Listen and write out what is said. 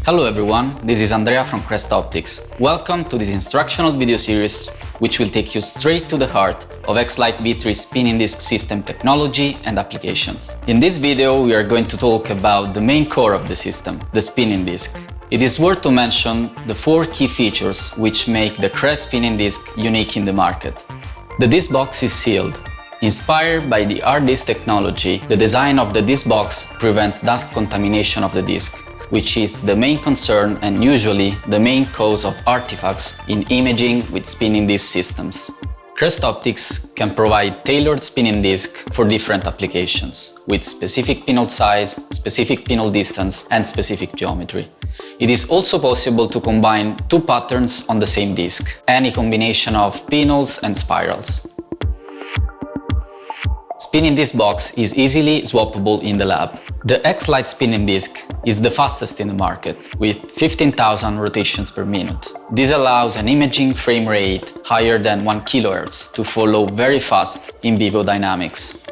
Hello everyone, this is Andrea from CrestOptics. Welcome to this instructional video series which will take you straight to the heart of X-Lite V3 spinning disc system technology and applications. In this video we are going to talk about the main core of the system, the spinning disc. It is worth to mention the 4 key features which make the Crest spinning disc unique in the market. The disc box is sealed. Inspired by the hard disk technology, the design of the disc box prevents dust contamination of the disc, which is the main concern and usually the main cause of artifacts in imaging with spinning disc systems. CrestOptics can provide tailored spinning disc for different applications, with specific pinhole size, specific pinhole distance and specific geometry. It is also possible to combine 2 patterns on the same disc, any combination of pinholes and spirals. Spinning disc box is easily swappable in the lab. The X-Lite spinning disc is the fastest in the market, with 15,000 rotations per minute. This allows an imaging frame rate higher than 1 kHz to follow very fast in vivo dynamics.